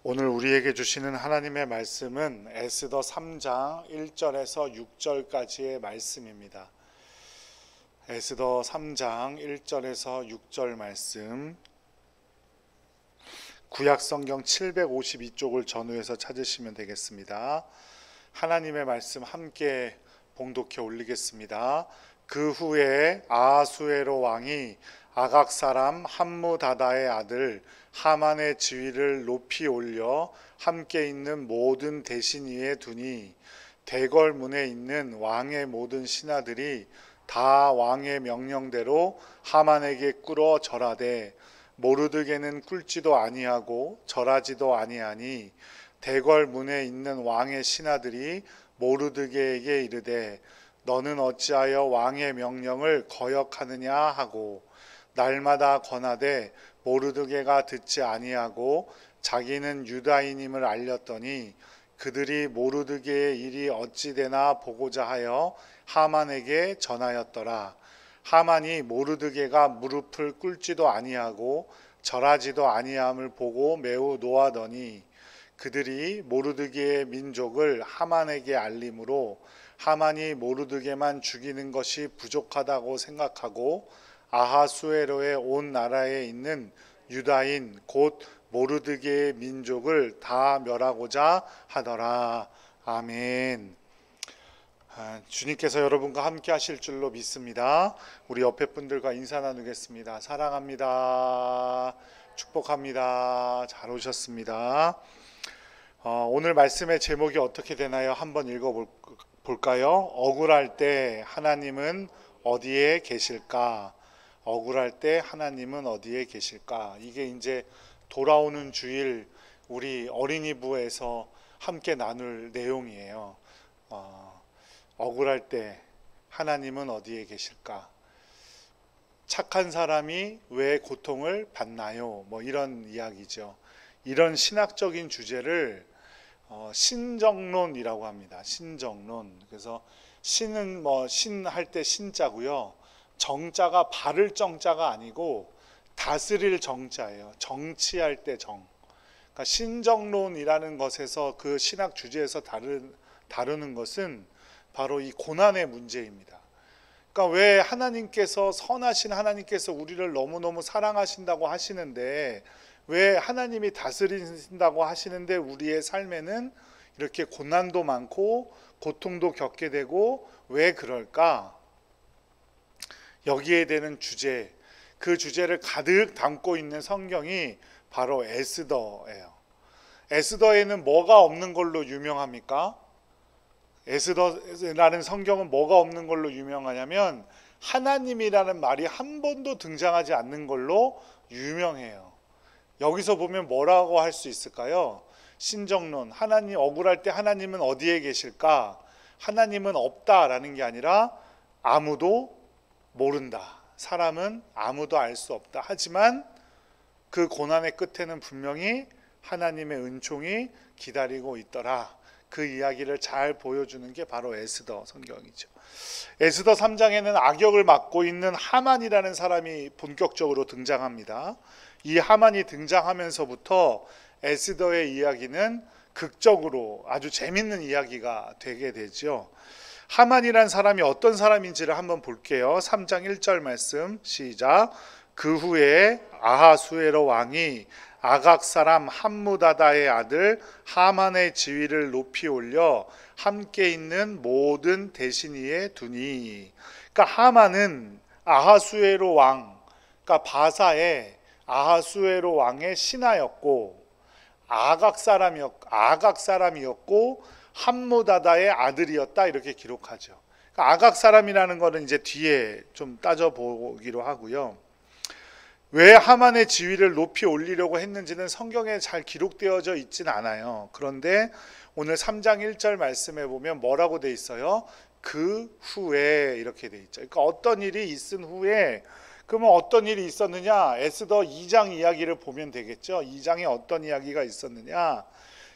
오늘 우리에게 주시는 하나님의 말씀은 에스더 3장 1절에서 6절까지의 말씀입니다. 에스더 3장 1절에서 6절 말씀, 구약성경 752쪽을 전후해서 찾으시면 되겠습니다. 하나님의 말씀 함께 봉독해 올리겠습니다. 그 후에 아하수에로 왕이 아각 사람 함무다다의 아들 하만의 지위를 높이 올려 함께 있는 모든 대신 위에 두니 대궐문에 있는 왕의 모든 신하들이 다 왕의 명령대로 하만에게 꿇어 절하되 모르드게는 꿇지도 아니하고 절하지도 아니하니 대궐문에 있는 왕의 신하들이 모르드게에게 이르되 너는 어찌하여 왕의 명령을 거역하느냐 하고 날마다 권하되 모르드게가 듣지 아니하고 자기는 유다인임을 알렸더니 그들이 모르드게의 일이 어찌 되나 보고자 하여 하만에게 전하였더라. 하만이 모르드게가 무릎을 꿇지도 아니하고 절하지도 아니함을 보고 매우 노하더니 그들이 모르드게의 민족을 하만에게 알림으로 하만이 모르드게만 죽이는 것이 부족하다고 생각하고 아하수에로의 온 나라에 있는 유다인 곧 모르드게의 민족을 다 멸하고자 하더라. 아멘. 주님께서 여러분과 함께 하실 줄로 믿습니다. 우리 옆에 분들과 인사 나누겠습니다. 사랑합니다. 축복합니다. 잘 오셨습니다. 오늘 말씀의 제목이 어떻게 되나요? 한번 읽어볼까요? 억울할 때 하나님은 어디에 계실까? 억울할 때 하나님은 어디에 계실까? 이게 이제 돌아오는 주일 우리 어린이부에서 함께 나눌 내용이에요. 억울할 때 하나님은 어디에 계실까? 착한 사람이 왜 고통을 받나요? 뭐 이런 이야기죠. 이런 신학적인 주제를 신정론이라고 합니다. 신정론. 그래서 신은 신할 때 신자고요. 정자가 바를 정자가 아니고 다스릴 정자예요. 정치할 때 정. 그러니까 신정론이라는 것에서 그 신학 주제에서 다루는 것은 바로 이 고난의 문제입니다. 그러니까 왜 하나님께서 선하신 하나님께서 우리를 너무너무 사랑하신다고 하시는데 왜 하나님이 다스리신다고 하시는데 우리의 삶에는 이렇게 고난도 많고 고통도 겪게 되고 왜 그럴까? 여기에 대는 주제, 그 주제를 가득 담고 있는 성경이 바로 에스더예요. 에스더에는 뭐가 없는 걸로 유명합니까? 에스더라는 성경은 뭐가 없는 걸로 유명하냐면 하나님이라는 말이 한 번도 등장하지 않는 걸로 유명해요. 여기서 보면 뭐라고 할 수 있을까요? 신정론, 하나님 억울할 때 하나님은 어디에 계실까? 하나님은 없다라는 게 아니라 아무도 모른다. 사람은 아무도 알 수 없다. 하지만 그 고난의 끝에는 분명히 하나님의 은총이 기다리고 있더라. 그 이야기를 잘 보여주는 게 바로 에스더 성경이죠. 에스더 3장에는 악역을 맡고 있는 하만이라는 사람이 본격적으로 등장합니다. 이 하만이 등장하면서부터 에스더의 이야기는 극적으로 아주 재밌는 이야기가 되게 되죠. 하만이란 사람이 어떤 사람인지를 한번 볼게요. 3장 1절 말씀 시작. 그 후에 아하수에로 왕이 아각 사람 함무다다의 아들 하만의 지위를 높이 올려 함께 있는 모든 대신 위에 두니. 그러니까 하만은 아하수에로 왕, 그러니까 바사의 아하수에로 왕의 신하였고 아각 사람이었고 함무다다의 아들이었다 이렇게 기록하죠. 그러니까 아각 사람이라는 거는 이제 뒤에 좀 따져보기로 하고요. 왜 하만의 지위를 높이 올리려고 했는지는 성경에 잘 기록되어져 있진 않아요. 그런데 오늘 3장 1절 말씀에 보면 뭐라고 돼 있어요? 그 후에 이렇게 돼 있죠. 그러니까 어떤 일이 있은 후에, 그러면 어떤 일이 있었느냐? 에스더 2장 이야기를 보면 되겠죠. 2장에 어떤 이야기가 있었느냐?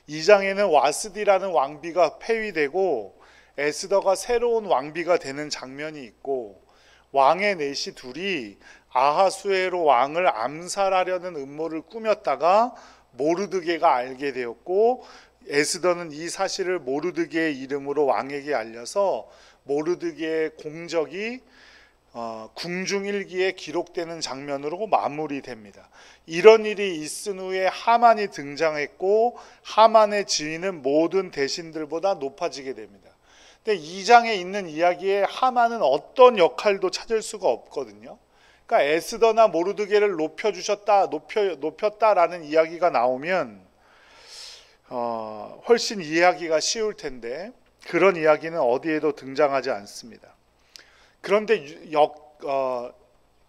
2장에는 와스디라는 왕비가 폐위되고 에스더가 새로운 왕비가 되는 장면이 있고 왕의 넷이 둘이 아하수에로 왕을 암살하려는 음모를 꾸몄다가 모르드게가 알게 되었고, 에스더는 이 사실을 모르드게의 이름으로 왕에게 알려서 모르드게의 공적이 궁중일기에 기록되는 장면으로 마무리됩니다. 이런 일이 있은 후에 하만이 등장했고, 하만의 지위는 모든 대신들보다 높아지게 됩니다. 근데 2장에 있는 이야기에 하만은 어떤 역할도 찾을 수가 없거든요. 그러니까 에스더나 모르드게를 높였다라는 이야기가 나오면 훨씬 이해하기가 쉬울 텐데, 그런 이야기는 어디에도 등장하지 않습니다. 그런데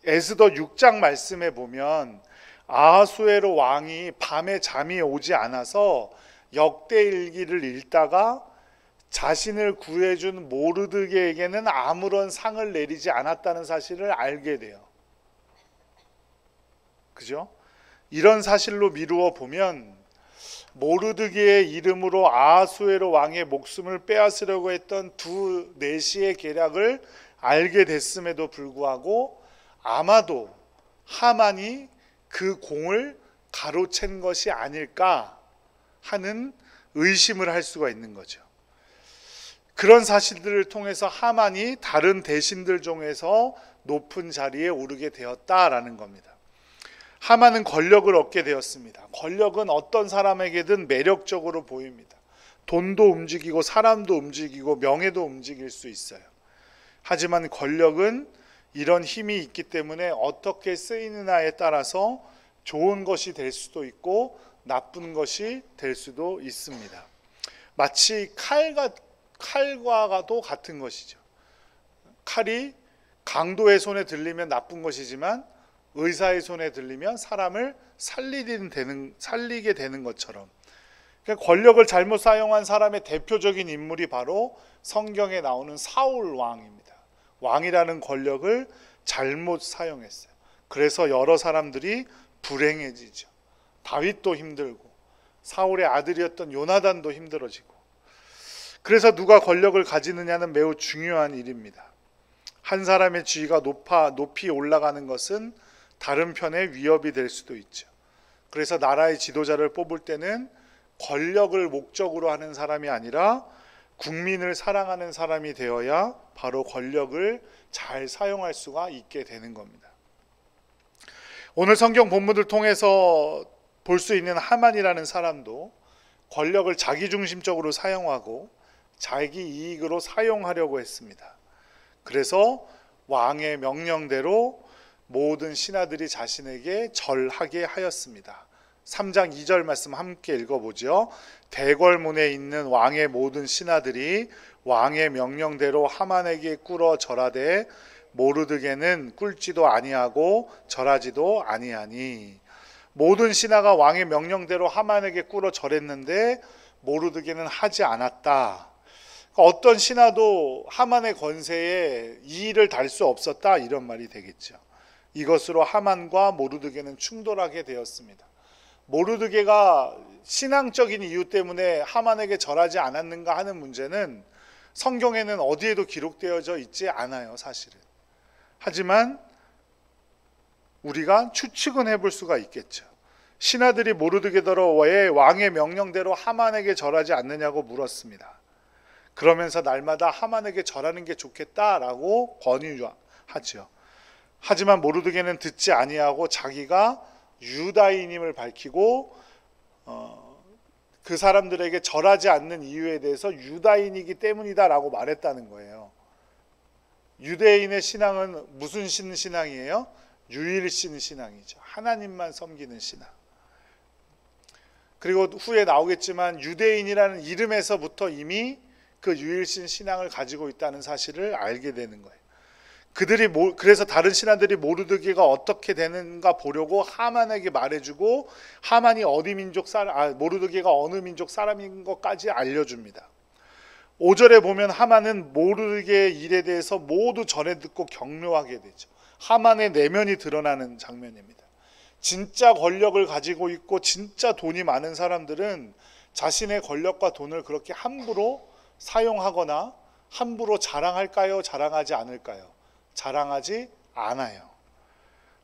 에스더 6장 말씀에 보면 아하수에로 왕이 밤에 잠이 오지 않아서 역대일기를 읽다가 자신을 구해준 모르드게에게는 아무런 상을 내리지 않았다는 사실을 알게 돼요. 그죠? 이런 사실로 미루어 보면 모르드게의 이름으로 아하수에로 왕의 목숨을 빼앗으려고 했던 두 내시의 계략을 알게 됐음에도 불구하고 아마도 하만이 그 공을 가로챈 것이 아닐까 하는 의심을 할 수가 있는 거죠. 그런 사실들을 통해서 하만이 다른 대신들 중에서 높은 자리에 오르게 되었다라는 겁니다. 하만은 권력을 얻게 되었습니다. 권력은 어떤 사람에게든 매력적으로 보입니다. 돈도 움직이고 사람도 움직이고 명예도 움직일 수 있어요. 하지만 권력은 이런 힘이 있기 때문에 어떻게 쓰이느냐에 따라서 좋은 것이 될 수도 있고 나쁜 것이 될 수도 있습니다. 마치 칼과도 같은 것이죠. 칼이 강도의 손에 들리면 나쁜 것이지만 의사의 손에 들리면 사람을 살리게 되는 것처럼, 그러니까 권력을 잘못 사용한 사람의 대표적인 인물이 바로 성경에 나오는 사울 왕입니다. 왕이라는 권력을 잘못 사용했어요. 그래서 여러 사람들이 불행해지죠. 다윗도 힘들고 사울의 아들이었던 요나단도 힘들어지고. 그래서 누가 권력을 가지느냐는 매우 중요한 일입니다. 한 사람의 지위가 높이 올라가는 것은 다른 편의 위협이 될 수도 있죠. 그래서 나라의 지도자를 뽑을 때는 권력을 목적으로 하는 사람이 아니라 국민을 사랑하는 사람이 되어야 바로 권력을 잘 사용할 수가 있게 되는 겁니다. 오늘 성경 본문을 통해서 볼 수 있는 하만이라는 사람도 권력을 자기중심적으로 사용하고 자기 이익으로 사용하려고 했습니다. 그래서 왕의 명령대로 모든 신하들이 자신에게 절하게 하였습니다. 3장 2절 말씀 함께 읽어보죠. 대궐문에 있는 왕의 모든 신하들이 왕의 명령대로 하만에게 꿇어 절하되 모르드게는 꿇지도 아니하고 절하지도 아니하니. 모든 신하가 왕의 명령대로 하만에게 꿇어 절했는데 모르드게는 하지 않았다. 어떤 신하도 하만의 권세에 이의를 달 수 없었다, 이런 말이 되겠죠. 이것으로 하만과 모르드게는 충돌하게 되었습니다. 모르드게가 신앙적인 이유 때문에 하만에게 절하지 않았는가 하는 문제는 성경에는 어디에도 기록되어져 있지 않아요, 사실은. 하지만 우리가 추측은 해볼 수가 있겠죠. 신하들이 모르드게더러 왜 왕의 명령대로 하만에게 절하지 않느냐고 물었습니다. 그러면서 날마다 하만에게 절하는 게 좋겠다라고 권유하죠. 하지만 모르드게는 듣지 아니하고 자기가 유다인임을 밝히고 그 사람들에게 절하지 않는 이유에 대해서 유다인이기 때문이다라고 말했다는 거예요. 유대인의 신앙은 무슨 신앙이에요? 유일신 신앙이죠. 하나님만 섬기는 신앙. 그리고 후에 나오겠지만 유대인이라는 이름에서부터 이미 그 유일신 신앙을 가지고 있다는 사실을 알게 되는 거예요. 그래서 다른 신하들이 모르드게가 어떻게 되는가 보려고 하만에게 말해주고 하만이 모르드게가 어느 민족 사람인 것까지 알려줍니다. 5절에 보면 하만은 모르드게의 일에 대해서 모두 전해 듣고 격려하게 되죠. 하만의 내면이 드러나는 장면입니다. 진짜 권력을 가지고 있고 진짜 돈이 많은 사람들은 자신의 권력과 돈을 그렇게 함부로 사용하거나 함부로 자랑할까요? 자랑하지 않을까요? 자랑하지 않아요.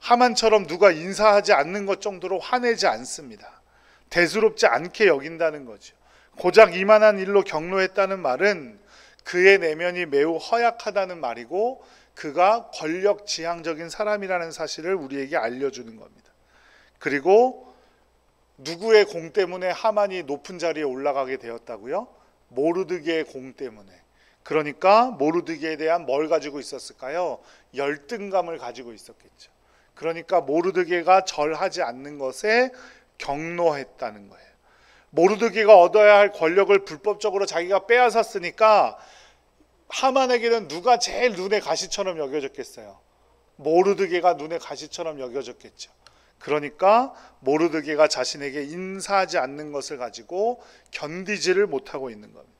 하만처럼 누가 인사하지 않는 것 정도로 화내지 않습니다. 대수롭지 않게 여긴다는 거죠. 고작 이만한 일로 경로했다는 말은 그의 내면이 매우 허약하다는 말이고 그가 권력 지향적인 사람이라는 사실을 우리에게 알려주는 겁니다. 그리고 누구의 공 때문에 하만이 높은 자리에 올라가게 되었다고요? 모르드게의 공 때문에. 그러니까 모르드게에 대한 뭘 가지고 있었을까요? 열등감을 가지고 있었겠죠. 그러니까 모르드게가 절하지 않는 것에 경노했다는 거예요. 모르드게가 얻어야 할 권력을 불법적으로 자기가 빼앗았으니까 하만에게는 누가 제일 눈에 가시처럼 여겨졌겠어요? 모르드게가 눈에 가시처럼 여겨졌겠죠. 그러니까 모르드게가 자신에게 인사하지 않는 것을 가지고 견디지를 못하고 있는 겁니다.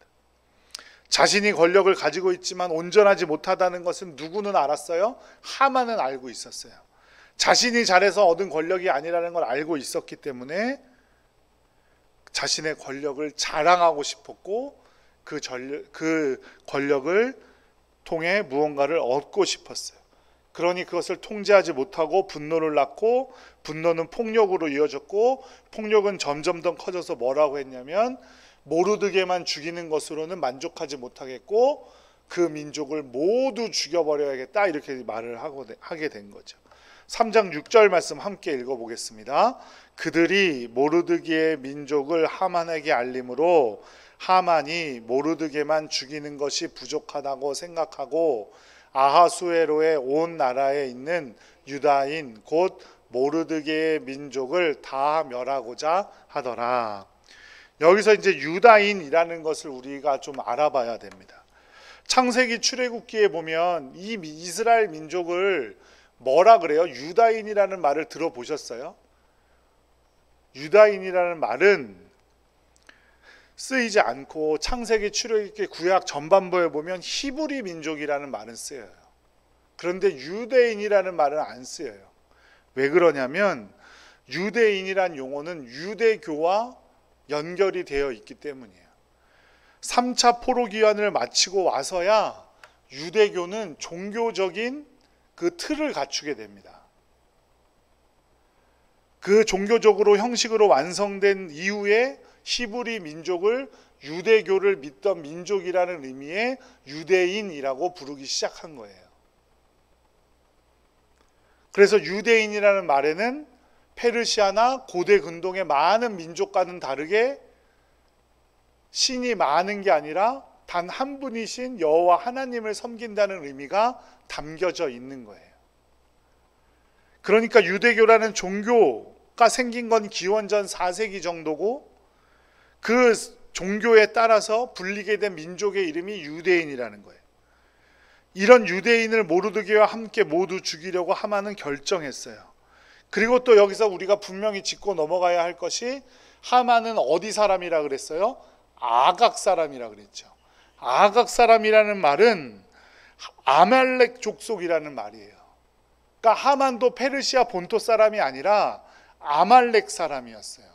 자신이 권력을 가지고 있지만 온전하지 못하다는 것은 누구는 알았어요? 하만은 알고 있었어요. 자신이 잘해서 얻은 권력이 아니라는 걸 알고 있었기 때문에 자신의 권력을 자랑하고 싶었고 그 권력을 통해 무언가를 얻고 싶었어요. 그러니 그것을 통제하지 못하고 분노를 낳고 분노는 폭력으로 이어졌고 폭력은 점점 더 커져서 뭐라고 했냐면 모르드게만 죽이는 것으로는 만족하지 못하겠고 그 민족을 모두 죽여버려야겠다 이렇게 말을 하게 된 거죠. 3장 6절 말씀 함께 읽어보겠습니다. 그들이 모르드게의 민족을 하만에게 알림으로 하만이 모르드게만 죽이는 것이 부족하다고 생각하고 아하수에로의 온 나라에 있는 유다인 곧 모르드게의 민족을 다 멸하고자 하더라. 여기서 이제 유다인이라는 것을 우리가 좀 알아봐야 됩니다. 창세기 출애굽기에 보면 이 이스라엘 민족을 뭐라 그래요? 유다인이라는 말을 들어보셨어요? 유다인이라는 말은 쓰이지 않고 창세기 출애굽기 구약 전반부에 보면 히브리 민족이라는 말은 쓰여요. 그런데 유대인이라는 말은 안 쓰여요. 왜 그러냐면 유대인이란 용어는 유대교와 연결이 되어 있기 때문이에요. 3차 포로기환을 마치고 와서야 유대교는 종교적인 그 틀을 갖추게 됩니다. 그 종교적으로 형식으로 완성된 이후에 히브리 민족을 유대교를 믿던 민족이라는 의미의 유대인이라고 부르기 시작한 거예요. 그래서 유대인이라는 말에는 페르시아나 고대 근동의 많은 민족과는 다르게 신이 많은 게 아니라 단 한 분이신 여호와 하나님을 섬긴다는 의미가 담겨져 있는 거예요. 그러니까 유대교라는 종교가 생긴 건 기원전 4세기 정도고 그 종교에 따라서 불리게 된 민족의 이름이 유대인이라는 거예요. 이런 유대인을 모르드게와 함께 모두 죽이려고 하만은 결정했어요. 그리고 또 여기서 우리가 분명히 짚고 넘어가야 할 것이 하만은 어디 사람이라 그랬어요? 아각 사람이라 그랬죠. 아각 사람이라는 말은 아말렉 족속이라는 말이에요. 그러니까 하만도 페르시아 본토 사람이 아니라 아말렉 사람이었어요.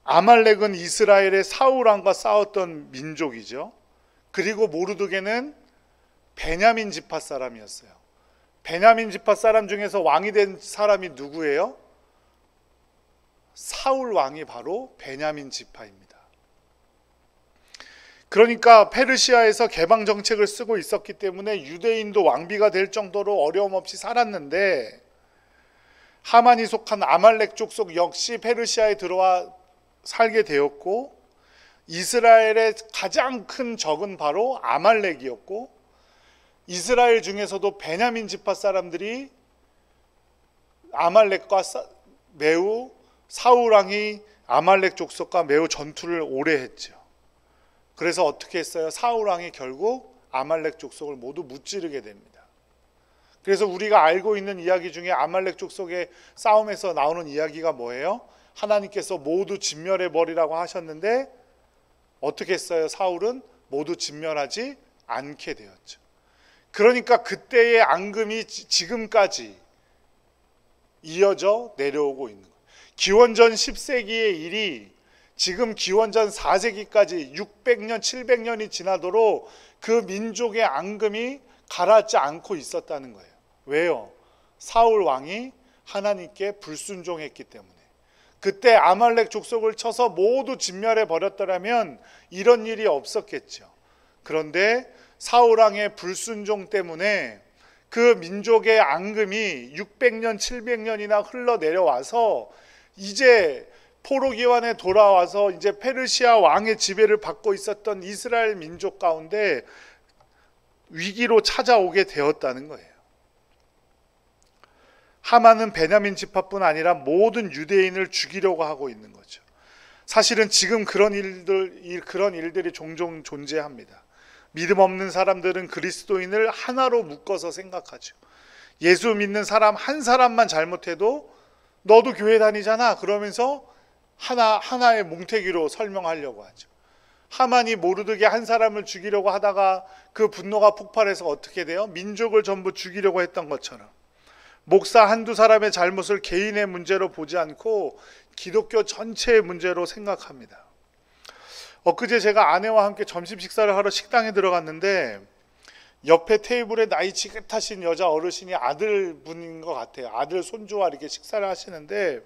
아말렉은 이스라엘의 사울 왕과 싸웠던 민족이죠. 그리고 모르드게는 베냐민 지파 사람이었어요. 베냐민 지파 사람 중에서 왕이 된 사람이 누구예요? 사울 왕이 바로 베냐민 지파입니다. 그러니까 페르시아에서 개방 정책을 쓰고 있었기 때문에 유대인도 왕비가 될 정도로 어려움 없이 살았는데 하만이 속한 아말렉 족속 역시 페르시아에 들어와 살게 되었고 이스라엘의 가장 큰 적은 바로 아말렉이었고 이스라엘 중에서도 베냐민 지파 사람들이 아말렉과 매우 사울 왕이 아말렉 족속과 매우 전투를 오래 했죠. 그래서 어떻게 했어요? 사울 왕이 결국 아말렉 족속을 모두 무찌르게 됩니다. 그래서 우리가 알고 있는 이야기 중에 아말렉 족속의 싸움에서 나오는 이야기가 뭐예요? 하나님께서 모두 진멸해 버리라고 하셨는데 어떻게 했어요? 사울은 모두 진멸하지 않게 되었죠. 그러니까 그때의 앙금이 지금까지 이어져 내려오고 있는 거예요. 기원전 10세기의 일이 지금 기원전 4세기까지 600년, 700년이 지나도록 그 민족의 앙금이 가라앉지 않고 있었다는 거예요. 왜요? 사울 왕이 하나님께 불순종했기 때문에. 그때 아말렉 족속을 쳐서 모두 진멸해 버렸더라면 이런 일이 없었겠죠. 그런데 사울왕의 불순종 때문에 그 민족의 앙금이 600년, 700년이나 흘러내려와서 이제 포로기환에 돌아와서 이제 페르시아 왕의 지배를 받고 있었던 이스라엘 민족 가운데 위기로 찾아오게 되었다는 거예요. 하만은 베냐민 지파뿐 아니라 모든 유대인을 죽이려고 하고 있는 거죠. 사실은 지금 그런 일들이 종종 존재합니다. 믿음 없는 사람들은 그리스도인을 하나로 묶어서 생각하죠. 예수 믿는 사람 한 사람만 잘못해도 너도 교회 다니잖아 그러면서 하나의 뭉태기로 설명하려고 하죠. 하만이 모르드게 한 사람을 죽이려고 하다가 그 분노가 폭발해서 어떻게 돼요? 민족을 전부 죽이려고 했던 것처럼 목사 한두 사람의 잘못을 개인의 문제로 보지 않고 기독교 전체의 문제로 생각합니다. 엊그제 제가 아내와 함께 점심 식사를 하러 식당에 들어갔는데 옆에 테이블에 나이 지긋하신 여자 어르신이 아들분인 것 같아요. 아들 손주와 이렇게 식사를 하시는데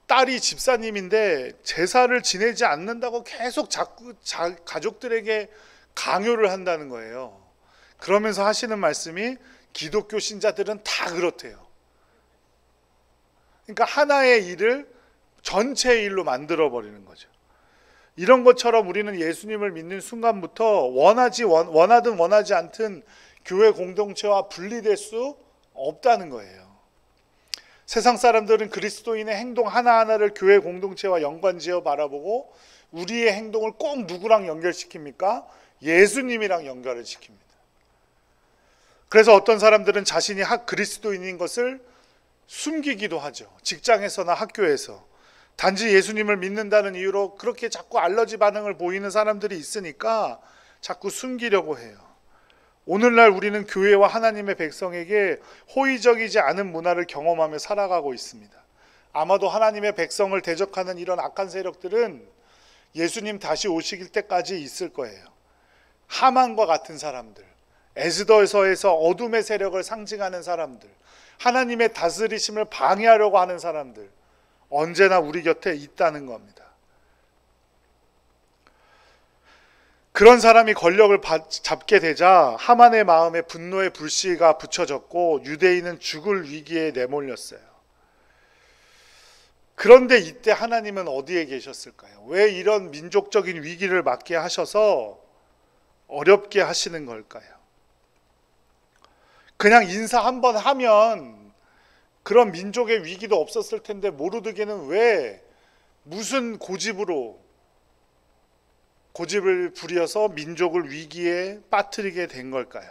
딸이 집사님인데 제사를 지내지 않는다고 계속 자꾸 가족들에게 강요를 한다는 거예요. 그러면서 하시는 말씀이 기독교 신자들은 다 그렇대요. 그러니까 하나의 일을 전체의 일로 만들어 버리는 거죠. 이런 것처럼 우리는 예수님을 믿는 순간부터 원하든 원하지 않든 교회 공동체와 분리될 수 없다는 거예요. 세상 사람들은 그리스도인의 행동 하나하나를 교회 공동체와 연관지어 바라보고 우리의 행동을 꼭 누구랑 연결시킵니까? 예수님이랑 연결을 시킵니다. 그래서 어떤 사람들은 자신이 그리스도인인 것을 숨기기도 하죠. 직장에서나 학교에서. 단지 예수님을 믿는다는 이유로 그렇게 자꾸 알러지 반응을 보이는 사람들이 있으니까 자꾸 숨기려고 해요. 오늘날 우리는 교회와 하나님의 백성에게 호의적이지 않은 문화를 경험하며 살아가고 있습니다. 아마도 하나님의 백성을 대적하는 이런 악한 세력들은 예수님 다시 오시길 때까지 있을 거예요. 하만과 같은 사람들, 에스더서에서 어둠의 세력을 상징하는 사람들, 하나님의 다스리심을 방해하려고 하는 사람들, 언제나 우리 곁에 있다는 겁니다. 그런 사람이 권력을 잡게 되자 하만의 마음에 분노의 불씨가 붙여졌고 유대인은 죽을 위기에 내몰렸어요. 그런데 이때 하나님은 어디에 계셨을까요? 왜 이런 민족적인 위기를 맞게 하셔서 어렵게 하시는 걸까요? 그냥 인사 한번 하면 그런 민족의 위기도 없었을 텐데 모르드게는 왜 무슨 고집을 부려서 민족을 위기에 빠뜨리게 된 걸까요?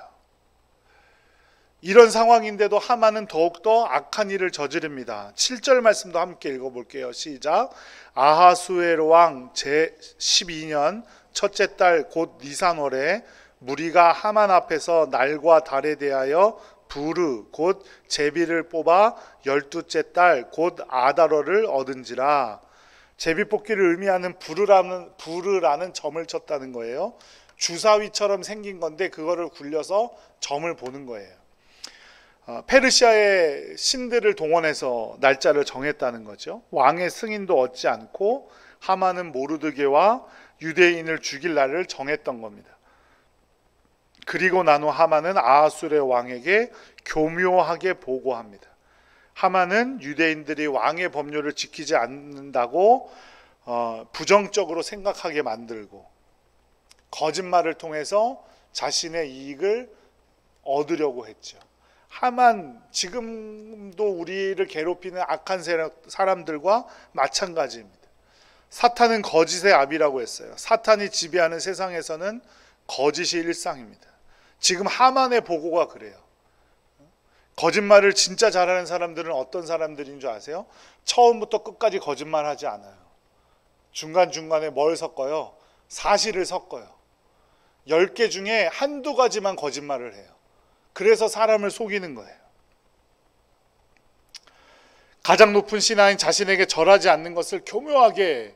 이런 상황인데도 하만은 더욱더 악한 일을 저지릅니다. 7절 말씀도 함께 읽어볼게요. 시작. 아하수에로 왕 제12년 첫째 달 곧 니산월에 무리가 하만 앞에서 날과 달에 대하여 부르 곧 제비를 뽑아 12째 달 곧 아다러를 얻은지라. 제비 뽑기를 의미하는 부르라는 점을 쳤다는 거예요. 주사위처럼 생긴 건데 그거를 굴려서 점을 보는 거예요. 페르시아의 신들을 동원해서 날짜를 정했다는 거죠. 왕의 승인도 얻지 않고 하만은 모르드게와 유대인을 죽일 날을 정했던 겁니다. 그리고 난 후 하만은 아하술의 왕에게 교묘하게 보고합니다. 하만은 유대인들이 왕의 법률을 지키지 않는다고 부정적으로 생각하게 만들고 거짓말을 통해서 자신의 이익을 얻으려고 했죠. 하만, 지금도 우리를 괴롭히는 악한 사람들과 마찬가지입니다. 사탄은 거짓의 아비라고 했어요. 사탄이 지배하는 세상에서는 거짓이 일상입니다. 지금 하만의 보고가 그래요. 거짓말을 진짜 잘하는 사람들은 어떤 사람들인 줄 아세요? 처음부터 끝까지 거짓말하지 않아요. 중간중간에 뭘 섞어요? 사실을 섞어요. 10개 중에 한두 가지만 거짓말을 해요. 그래서 사람을 속이는 거예요. 가장 높은 신하인 자신에게 절하지 않는 것을 교묘하게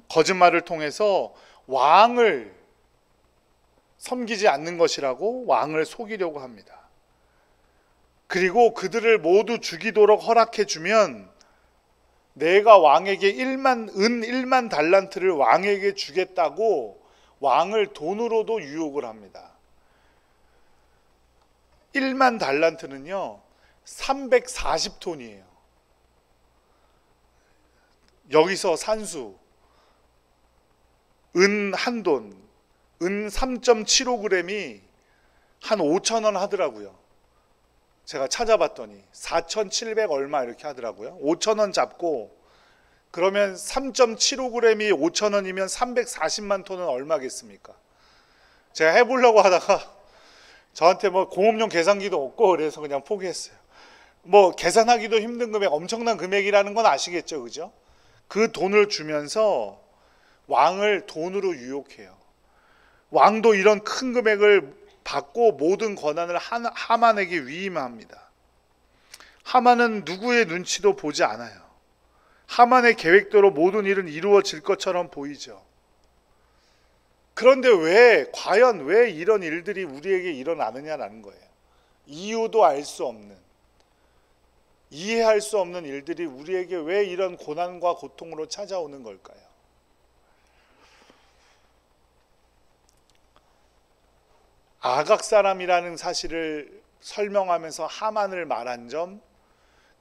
거짓말을 통해서 왕을 섬기지 않는 것이라고 왕을 속이려고 합니다. 그리고 그들을 모두 죽이도록 허락해 주면 내가 왕에게 은 1만 달란트를 왕에게 주겠다고 왕을 돈으로도 유혹을 합니다. 1만 달란트는요 340톤이에요. 여기서 산수 은 한 돈, 은 3.75g이 한 5,000원 하더라고요. 제가 찾아봤더니 4,700 얼마 이렇게 하더라고요. 5,000원 잡고 그러면 3.75g이 5,000원이면 340만 톤은 얼마겠습니까? 제가 해보려고 하다가 저한테 뭐 공업용 계산기도 없고 그래서 그냥 포기했어요. 뭐 계산하기도 힘든 금액, 엄청난 금액이라는 건 아시겠죠, 그죠? 그 돈을 주면서 왕을 돈으로 유혹해요. 왕도 이런 큰 금액을 받고 모든 권한을 하만에게 위임합니다. 하만은 누구의 눈치도 보지 않아요. 하만의 계획대로 모든 일은 이루어질 것처럼 보이죠. 그런데 과연 왜 이런 일들이 우리에게 일어나느냐라는 거예요. 이유도 알 수 없는, 이해할 수 없는 일들이 우리에게 왜 이런 고난과 고통으로 찾아오는 걸까요? 아각 사람이라는 사실을 설명하면서 하만을 말한 점,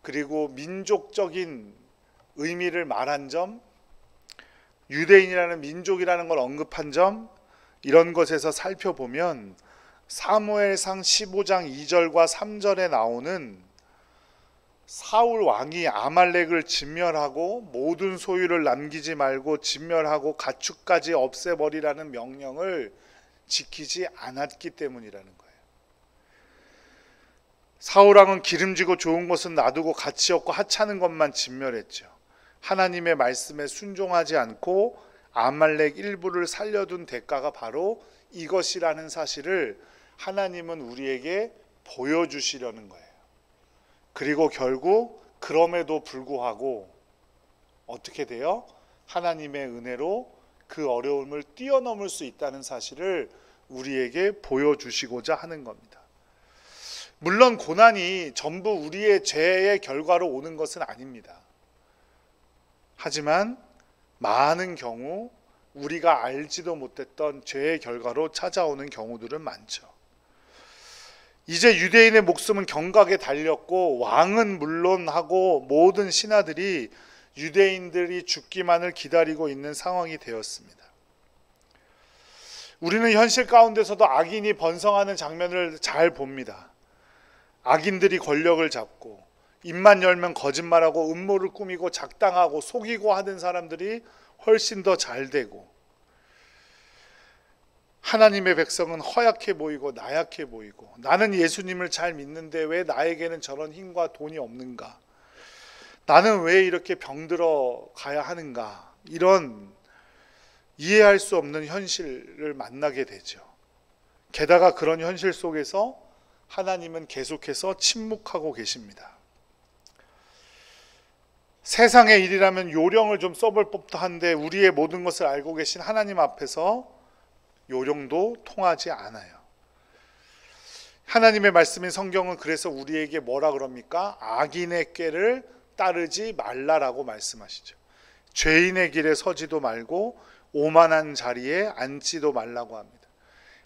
그리고 민족적인 의미를 말한 점, 유대인이라는 민족이라는 걸 언급한 점, 이런 것에서 살펴보면 사무엘상 15장 2절과 3절에 나오는 사울 왕이 아말렉을 진멸하고 모든 소유를 남기지 말고 진멸하고 가축까지 없애버리라는 명령을 지키지 않았기 때문이라는 거예요. 사울 왕은 기름지고 좋은 것은 놔두고 가치 없고 하찮은 것만 진멸했죠. 하나님의 말씀에 순종하지 않고 아말렉 일부를 살려둔 대가가 바로 이것이라는 사실을 하나님은 우리에게 보여주시려는 거예요. 그리고 결국 그럼에도 불구하고 어떻게 돼요? 하나님의 은혜로 그 어려움을 뛰어넘을 수 있다는 사실을 우리에게 보여주시고자 하는 겁니다. 물론 고난이 전부 우리의 죄의 결과로 오는 것은 아닙니다. 하지만 많은 경우 우리가 알지도 못했던 죄의 결과로 찾아오는 경우들은 많죠. 이제 유대인의 목숨은 경각에 달렸고 왕은 물론하고 모든 신하들이 유대인들이 죽기만을 기다리고 있는 상황이 되었습니다. 우리는 현실 가운데서도 악인이 번성하는 장면을 잘 봅니다. 악인들이 권력을 잡고 입만 열면 거짓말하고 음모를 꾸미고 작당하고 속이고 하는 사람들이 훨씬 더 잘 되고, 하나님의 백성은 허약해 보이고 나약해 보이고, 나는 예수님을 잘 믿는데 왜 나에게는 저런 힘과 돈이 없는가, 나는 왜 이렇게 병들어 가야 하는가, 이런 이해할 수 없는 현실을 만나게 되죠. 게다가 그런 현실 속에서 하나님은 계속해서 침묵하고 계십니다. 세상의 일이라면 요령을 좀 써볼 법도 한데 우리의 모든 것을 알고 계신 하나님 앞에서 요령도 통하지 않아요. 하나님의 말씀인 성경은 그래서 우리에게 뭐라 그럽니까? 악인의 꾀를 따르지 말라라고 말씀하시죠. 죄인의 길에 서지도 말고 오만한 자리에 앉지도 말라고 합니다.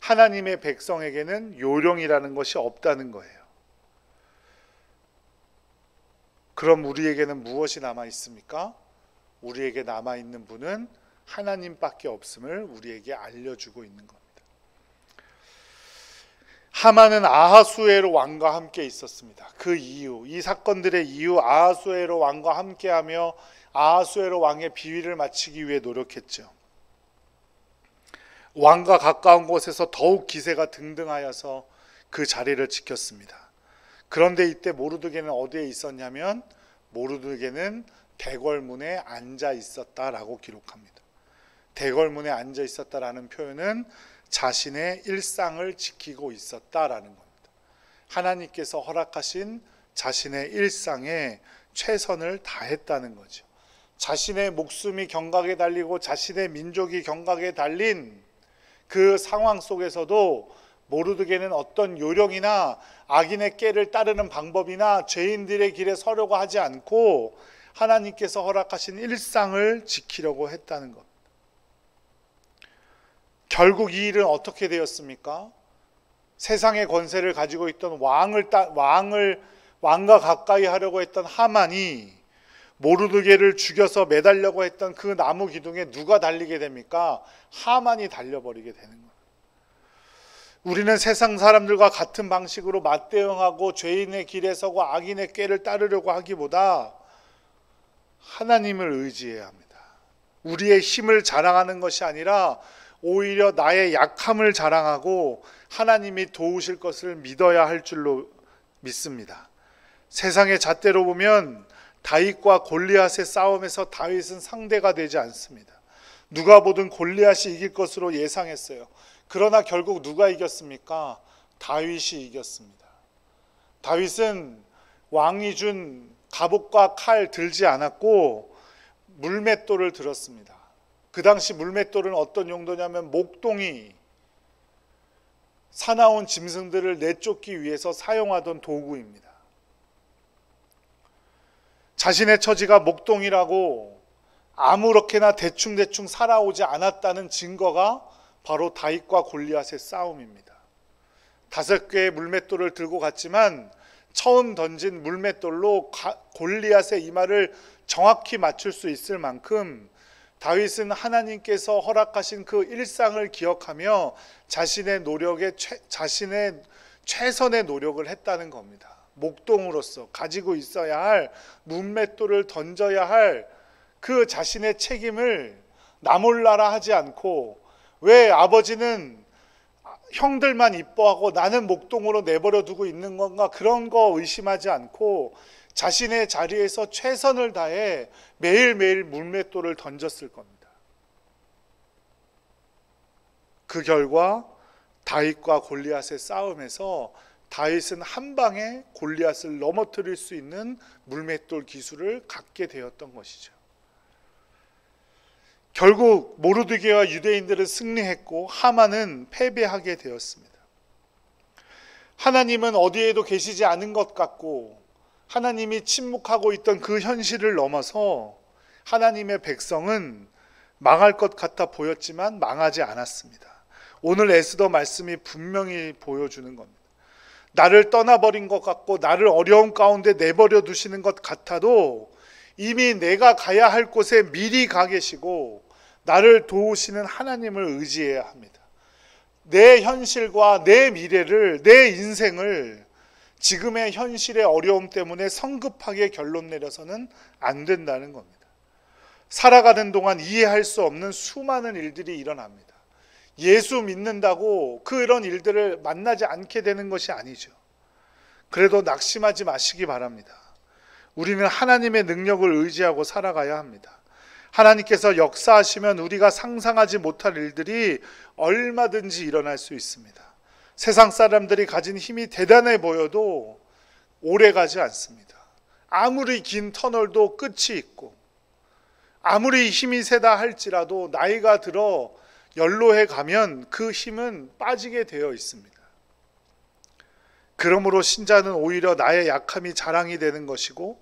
하나님의 백성에게는 요령이라는 것이 없다는 거예요. 그럼 우리에게는 무엇이 남아 있습니까? 우리에게 남아 있는 분은 하나님밖에 없음을 우리에게 알려주고 있는 겁니다. 하만은 아하수에로 왕과 함께 있었습니다. 그 이유, 이 사건들의 이유, 아하수에로 왕과 함께하며 아하수에로 왕의 비위를 맞추기 위해 노력했죠. 왕과 가까운 곳에서 더욱 기세가 등등하여서 그 자리를 지켰습니다. 그런데 이때 모르드게는 어디에 있었냐면 모르드게는 대궐문에 앉아 있었다라고 기록합니다. 대궐문에 앉아 있었다라는 표현은 자신의 일상을 지키고 있었다라는 겁니다. 하나님께서 허락하신 자신의 일상에 최선을 다했다는 거죠. 자신의 목숨이 경각에 달리고 자신의 민족이 경각에 달린 그 상황 속에서도 모르드게는 어떤 요령이나 악인의 꾀를 따르는 방법이나 죄인들의 길에 서려고 하지 않고 하나님께서 허락하신 일상을 지키려고 했다는 것. 결국 이 일은 어떻게 되었습니까? 세상의 권세를 가지고 있던 왕과 가까이 하려고 했던 하만이 모르드게를 죽여서 매달려고 했던 그 나무 기둥에 누가 달리게 됩니까? 하만이 달려버리게 되는 거예요. 우리는 세상 사람들과 같은 방식으로 맞대응하고 죄인의 길에 서고 악인의 꾀를 따르려고 하기보다 하나님을 의지해야 합니다. 우리의 힘을 자랑하는 것이 아니라 오히려 나의 약함을 자랑하고 하나님이 도우실 것을 믿어야 할 줄로 믿습니다. 세상의 잣대로 보면 다윗과 골리앗의 싸움에서 다윗은 상대가 되지 않습니다. 누가 보든 골리앗이 이길 것으로 예상했어요. 그러나 결국 누가 이겼습니까? 다윗이 이겼습니다. 다윗은 왕이 준 갑옷과 칼 들지 않았고 물맷돌을 들었습니다. 그 당시 물맷돌은 어떤 용도냐면 목동이 사나운 짐승들을 내쫓기 위해서 사용하던 도구입니다. 자신의 처지가 목동이라고 아무렇게나 대충대충 살아오지 않았다는 증거가 바로 다윗과 골리앗의 싸움입니다. 5개의 물맷돌을 들고 갔지만 처음 던진 물맷돌로 골리앗의 이마를 정확히 맞출 수 있을 만큼 다윗은 하나님께서 허락하신 그 일상을 기억하며 자신의 최선의 노력을 했다는 겁니다. 목동으로서 가지고 있어야 할 문맷돌을 던져야 할 그 자신의 책임을 나몰라라 하지 않고, 왜 아버지는 형들만 이뻐하고 나는 목동으로 내버려 두고 있는 건가, 그런 거 의심하지 않고 자신의 자리에서 최선을 다해 매일매일 물맷돌을 던졌을 겁니다. 그 결과 다윗과 골리앗의 싸움에서 다윗은 한 방에 골리앗을 넘어뜨릴 수 있는 물맷돌 기술을 갖게 되었던 것이죠. 결국 모르드게와 유대인들은 승리했고 하만은 패배하게 되었습니다. 하나님은 어디에도 계시지 않은 것 같고 하나님이 침묵하고 있던 그 현실을 넘어서 하나님의 백성은 망할 것 같아 보였지만 망하지 않았습니다. 오늘 에스더 말씀이 분명히 보여주는 겁니다. 나를 떠나버린 것 같고 나를 어려움 가운데 내버려 두시는 것 같아도 이미 내가 가야 할 곳에 미리 가 계시고 나를 도우시는 하나님을 의지해야 합니다. 내 현실과 내 미래를, 내 인생을 지금의 현실의 어려움 때문에 성급하게 결론 내려서는 안 된다는 겁니다. 살아가는 동안 이해할 수 없는 수많은 일들이 일어납니다. 예수 믿는다고 그런 일들을 만나지 않게 되는 것이 아니죠. 그래도 낙심하지 마시기 바랍니다. 우리는 하나님의 능력을 의지하고 살아가야 합니다. 하나님께서 역사하시면 우리가 상상하지 못할 일들이 얼마든지 일어날 수 있습니다. 세상 사람들이 가진 힘이 대단해 보여도 오래 가지 않습니다. 아무리 긴 터널도 끝이 있고 아무리 힘이 세다 할지라도 나이가 들어 연로해 가면 그 힘은 빠지게 되어 있습니다. 그러므로 신자는 오히려 나의 약함이 자랑이 되는 것이고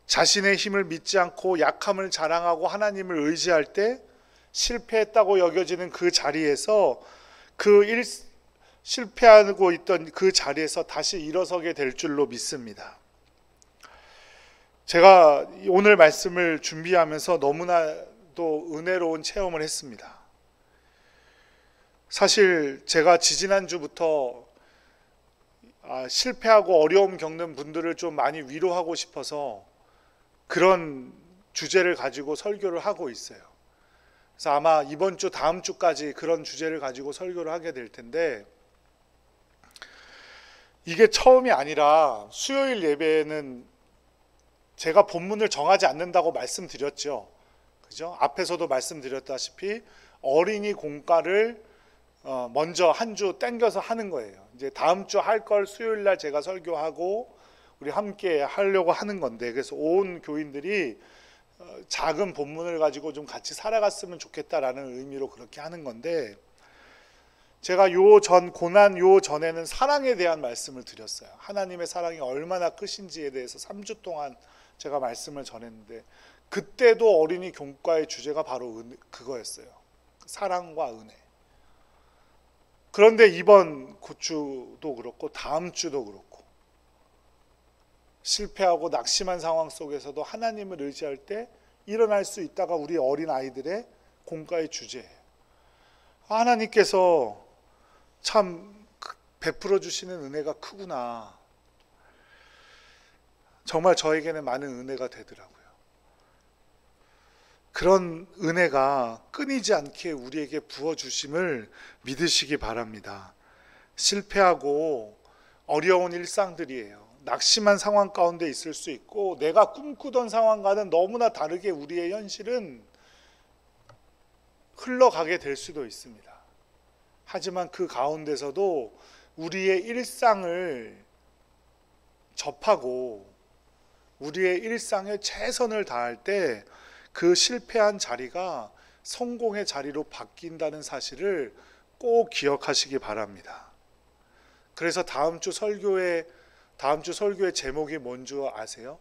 자신의 힘을 믿지 않고 약함을 자랑하고 하나님을 의지할 때 실패했다고 여겨지는 그 자리에서 실패하고 있던 그 자리에서 다시 일어서게 될 줄로 믿습니다. 제가 오늘 말씀을 준비하면서 너무나도 은혜로운 체험을 했습니다. 사실 제가 지지난주부터 실패하고 어려움 겪는 분들을 좀 많이 위로하고 싶어서 그런 주제를 가지고 설교를 하고 있어요. 그래서 아마 이번 주 다음 주까지 그런 주제를 가지고 설교를 하게 될 텐데, 이게 처음이 아니라 수요일 예배는 제가 본문을 정하지 않는다고 말씀드렸죠. 그죠? 앞에서도 말씀드렸다시피 어린이 공과를 먼저 한 주 땡겨서 하는 거예요. 이제 다음 주 할 걸 수요일 날 제가 설교하고 우리 함께 하려고 하는 건데, 그래서 온 교인들이 작은 본문을 가지고 좀 같이 살아갔으면 좋겠다라는 의미로 그렇게 하는 건데, 제가 고난 전에는 사랑에 대한 말씀을 드렸어요. 하나님의 사랑이 얼마나 크신지에 대해서 3주 동안 제가 말씀을 전했는데 그때도 어린이 교과의 주제가 바로 그거였어요. 사랑과 은혜. 그런데 이번 주도 그렇고 다음 주도 그렇고 실패하고 낙심한 상황 속에서도 하나님을 의지할 때 일어날 수 있다가 우리 어린 아이들의 공과의 주제예요. 하나님께서 참 베풀어 주시는 은혜가 크구나. 정말 저에게는 많은 은혜가 되더라고요. 그런 은혜가 끊이지 않게 우리에게 부어주심을 믿으시기 바랍니다. 실패하고 어려운 일상들이에요. 낙심한 상황 가운데 있을 수 있고 내가 꿈꾸던 상황과는 너무나 다르게 우리의 현실은 흘러가게 될 수도 있습니다. 하지만 그 가운데서도 우리의 일상을 접하고 우리의 일상에 최선을 다할 때 그 실패한 자리가 성공의 자리로 바뀐다는 사실을 꼭 기억하시기 바랍니다. 그래서 다음 주 설교의 제목이 뭔지 아세요?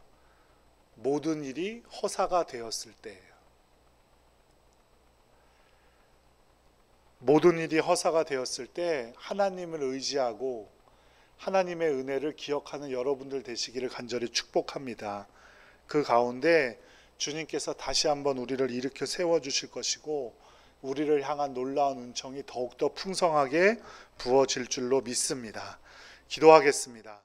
모든 일이 허사가 되었을 때예요. 모든 일이 허사가 되었을 때 하나님을 의지하고 하나님의 은혜를 기억하는 여러분들 되시기를 간절히 축복합니다. 그 가운데 주님께서 다시 한번 우리를 일으켜 세워주실 것이고 우리를 향한 놀라운 은총이 더욱더 풍성하게 부어질 줄로 믿습니다. 기도하겠습니다.